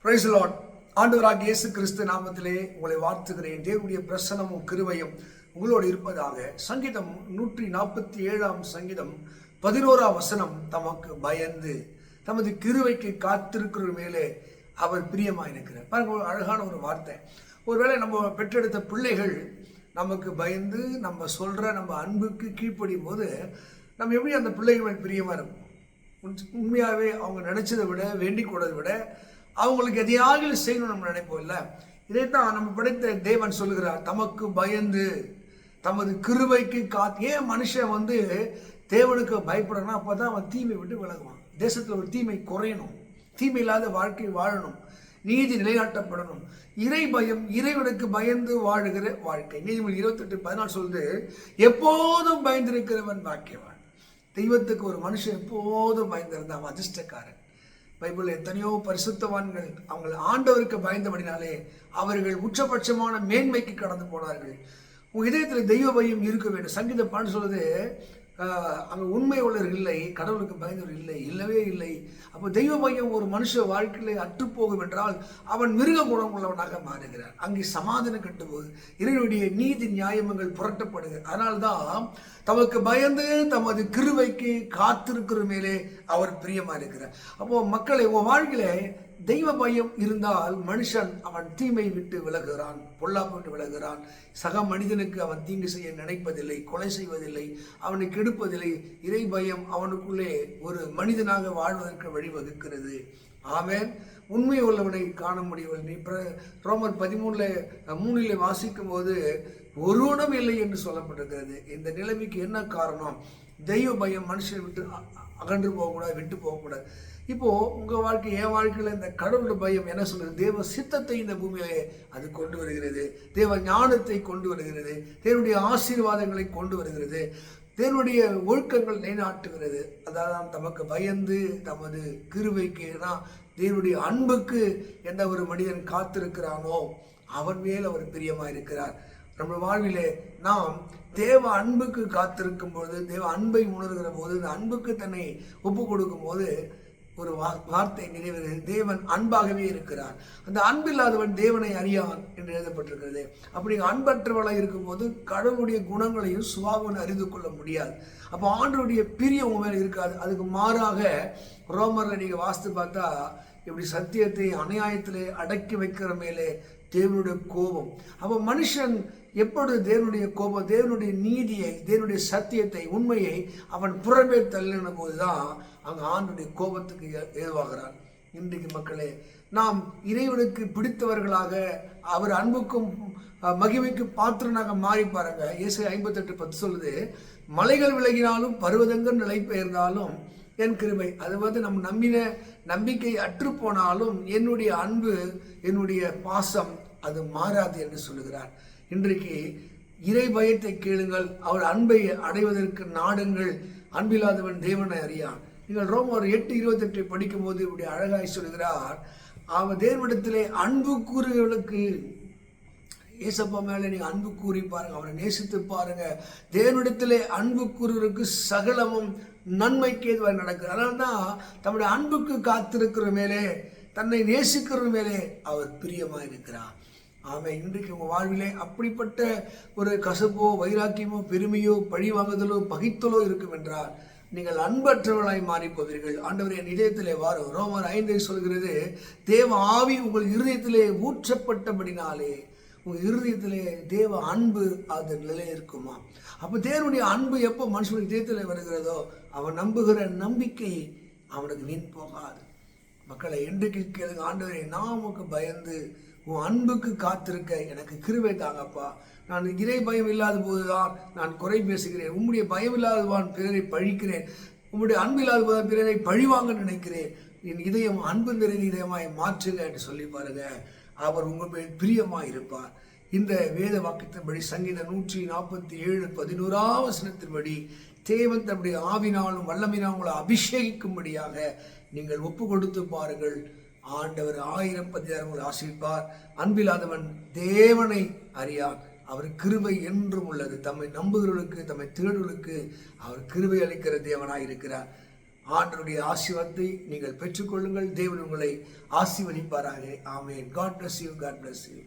Praise the Lord. ஆண்டவராகிய இயேசு கிறிஸ்து நாமத்திலே உங்களை வாழ்த்துகிறேன். தேவனுடைய பிரசன்னமும் கிருபையும் உங்களோடு இருப்பதாக. சங்கீதம் 147 சங்கீதம் 11 வசனம், தமக்கு பயந்து தமது கிருபைக்கு காத்திருக்கிற மேலே அவர் பிரியமாயிருக்கிறார். பாருங்க, ஒரு அழகான ஒரு வார்த்தை. ஒருவேளை நம்ம பெற்றெடுத்த பிள்ளைகள் நமக்கு பயந்து நம்ம நம்ம அன்புக்கு கீழ்ப்படியும் போது நம்ம எப்படி அந்த பிள்ளைகள் பிரியமா இருக்கும்? உண்மையாகவே அவங்க நினைச்சதை விட வேண்டிக் கொண்டதை விட அவங்களுக்கு எதையாவது செய்யணும் நம்ம நினைப்போம் இல்லை? இதைத்தான் நம்ம படைத்த தேவன் சொல்லுகிறார், தமக்கு பயந்து தமது கிருபைக்கு ஏன் மனுஷன் தேவனுக்கு பயப்படணும்? அப்பதான் அவன் தீமை விட்டு விலகுவான். தேசத்துல ஒரு தீமை குறையணும், தீமை இல்லாத வாழ்க்கை வாழணும், நீதி நிலைநாட்டப்படணும். இறை பயம், இறைவனுக்கு பயந்து வாழுகிற வாழ்க்கை. நீதிமொழி 28:14 சொல்லுது, எப்போதும் பயந்திருக்கிறவன் பாக்கியவான். தெய்வத்துக்கு ஒரு மனுஷன் எப்போதும் பயந்திருந்தான் அதிர்ஷ்டக்காரன். பைபிள் எத்தனையோ பரிசுத்தவான்கள் அவங்க ஆண்டவருக்கு பயந்தபடினாலே அவர்கள் உச்சபட்சமான மேன்மைக்கு கடந்து போனார்கள். உங்க இதயத்தில் தெய்வ பயம் இருக்க வேண்டும். சங்கீத பாட்டு சொல்லுது, அங்கே உண்மை உள்ளவர் இல்லை, கடவுளுக்கு பயந்தவர் இல்லை, இல்லவே இல்லை. அப்போ தெய்வ பயம் ஒரு மனுஷ வாழ்க்கையில அற்றுப்போகும் என்றால் அவன் மிருக குணம் உள்ளவனாக மாறுகிறார். அங்கே சமாதானம் கட்டும்போது இறைவனுடைய நீதி நியாயங்கள் புரட்டப்படுகிறது. அதனால்தான் தமக்கு பயந்து தமது கிருபைக்கு காத்திருக்கிற மேலே அவர் பிரியமா இருக்கிறார். அப்போ மக்களை, உன் வாழ்க்கையில தெய்வ பயம் இருந்தால் மனுஷன் அவன் தீமை விட்டு விலகுகிறான், பொல்லாப்பு விட்டு விலகுகிறான். சக மனிதனுக்கு அவன் தீங்கு செய்ய நினைப்பதில்லை, கொலை செய்வதில்லை, அவனை கெடுப்பதில்லை. இறை பயம் அவனுக்குள்ளே ஒரு மனிதனாக வாழ்வதற்கு வழிவகுக்கிறது. ஆமென். உண்மை உள்ளவனை காண முடியவில்லை. ரோமர் 13:3 வாசிக்கும் போது ஒருவனும் இல்லை என்று சொல்லப்பட்டிருக்கிறது. இந்த நிலைமைக்கு என்ன காரணம்? தெய்வ பயம் மனுஷனை விட்டு அகன்று போகக்கூடாது, விட்டு போகக்கூடாது. இப்போ உங்க வாழ்க்கை, என் வாழ்க்கையில இந்த கடவுள் பயம் என்ன சொல்றது? தேவ சித்தத்தை இந்த பூமியிலே அது கொண்டு வருகிறது, தேவ ஞானத்தை கொண்டு வருகிறது, தேவனுடைய ஆசீர்வாதங்களை கொண்டு வருகிறது, தேவனுடைய ஒழுக்கங்கள் நிலைநாட்டுகிறது. அதாவது தமக்கு பயந்து தமது கிருபைக்கு, தேவனுடைய அன்புக்கு எந்த ஒரு மனிதன் காத்திருக்கிறானோ அவன் மேல் அவர் பிரியமா இருக்கிறார். நம்ம வாழ்விலே நாம் தேவ அன்புக்கு காத்திருக்கும் போது, தேவ அன்பை உணர்கிற போது, இந்த அன்புக்கு தன்னை ஒப்பு கொடுக்கும் போது ஒரு வார்த்தை நிறைவேறுகிறது, தேவன் அன்பாகவே இருக்கிறார். அந்த அன்பில்லாதவன் தேவனை அறியான் என்று எழுதப்பட்டிருக்கிறது. அப்படி அன்பற்றவளாக இருக்கும்போது கடவுளுடைய குணங்களையும் சுபாவனை அறிந்து கொள்ள முடியாது. அப்போ ஆண்டவருடைய பிரியம் உங்க மேல இருக்காது. அதுக்கு மாறாக ரோமர்ல நீங்க வாசித்து பார்த்தா, இப்படி சத்தியத்தை அநியாயத்திலே அடக்கி வைக்கிற மேலே தேவனுடைய கோபம். அப்போ மனுஷன் எப்பொழுது தேவனுடைய கோபம், தேவனுடைய நீதியை, தேவனுடைய சத்தியத்தை, உண்மையை அவன் புறமே தள்ளின போதுதான் அங்கே ஆண்டுடைய கோபத்துக்கு ஏதுவாகிறான். இன்றைக்கு மக்களே, நாம் இறைவனுக்கு பிடித்தவர்களாக, அவர் அன்புக்கும் மகிமைக்கு பாத்திரனாக மாறி பாருங்க. ஏசாயா 58:10 சொல்லுது, மலைகள் விலகினாலும் பர்வதங்கள் நிலை பெயர்ந்தாலும் என் கிருபை, அது நம்ம நம்பின நம்பிக்கை அற்று போனாலும் என்னுடைய அன்பு, என்னுடைய பாசம் அது மாறாது என்று சொல்லுகிறார். இன்றைக்கு இறை பயத்தை கேளுங்கள், அவர் அன்பை அடைவதற்கு நாடுங்கள். அன்பில்லாதவன் தேவனை அறியான். நீங்கள் ரோமர் 8:28 படிக்கும் போது இப்படி அழகாய் சொல்கிறார், அவன் தேவனிடத்திலே அன்பு கூறுகளுக்கு, ஏசப்பா மேல நீங்க அன்பு கூறி பாருங்க, அவனை நேசித்து பாருங்க. தேவனிடத்திலே அன்பு கூறுவதற்கு சகலமும் நன்மைக்கு ஏதுவாக நடக்குது. அதனால்தான் தம்முடைய அன்புக்கு காத்திருக்கிற மேலே, தன்னை நேசிக்கிற மேலே அவர் பிரியமா இருக்கிறார். ஆமாம். இன்றைக்கு உங்கள் வாழ்விலே அப்படிப்பட்ட ஒரு கசப்போ, வைராக்கியமோ, பெருமையோ, பழி வாங்குதலோ, பகைத்தலோ இருக்கும் என்றால் நீங்கள் அன்பற்றவர்களாய் மாறி போவீர்கள். ஆண்டவர் என் இதயத்திலே வாரும். ரோமர் 5 சொல்கிறது, தேவ ஆவி உங்கள் இருதயத்திலே ஊற்றப்பட்டபடினாலே உங்கள் இருதயத்திலே தேவ அன்பு அது நிலை இருக்குமா? அப்போ தேவனுடைய அன்பு எப்போ மனுஷனுடைய இதயத்தில் வருகிறதோ அவன் நம்புகிற நம்பிக்கை அவனுக்கு வீண் போகாது. மக்களை, என்றைக்கு கேளுங்க, ஆண்டவரே நான் உமக்கு பயந்து உன் அன்புக்கு காத்திருக்க எனக்கு கிருபை தாங்கப்பா. நான் இறை பயம் இல்லாத போதுதான் நான் குறை பேசுகிறேன். உம்முடைய பயம் இல்லாதவான் பிறரை பழிக்கிறேன், உம்முடைய அன்பு இல்லாத போதுதான் பிறரை பழிவாங்க நினைக்கிறேன். என் இதயம் அன்பு நிறைந்த இதயமாய் மாற்றுங்க என்று சொல்லி பாருங்க. அவர் உங்கள் மேல் பிரியமாய் இருப்பார். இந்த வேத வாக்கியத்தின்படி சங்கீதம் 147:11 வசனத்தின்படி தேவன் தன்னுடைய ஆவினாலும் வல்லமையினாலும் உங்களை அபிஷேகிக்கும்படியாக நீங்கள் ஒப்பு கொடுத்து பாருங்கள். ஆண்டவர் 1000 உங்களை ஆசீர்வார். அன்பில்லாதவன் தேவனை அறியான், அவர் கிருபை என்றும் உள்ளது. தம்மை நம்புகிறவர்களுக்கு, தம்மை தேடுவர்களுக்கு அவர் கிருபை அளிக்கிற தேவனாய் இருக்கிறார். ஆண்டவருடைய ஆசீர்வாதத்தை நீங்கள் பெற்றுக்கொள்ளுங்கள். தேவன் உங்களை ஆசீர்வதிப்பாராக. ஆமென். God bless you. God bless you.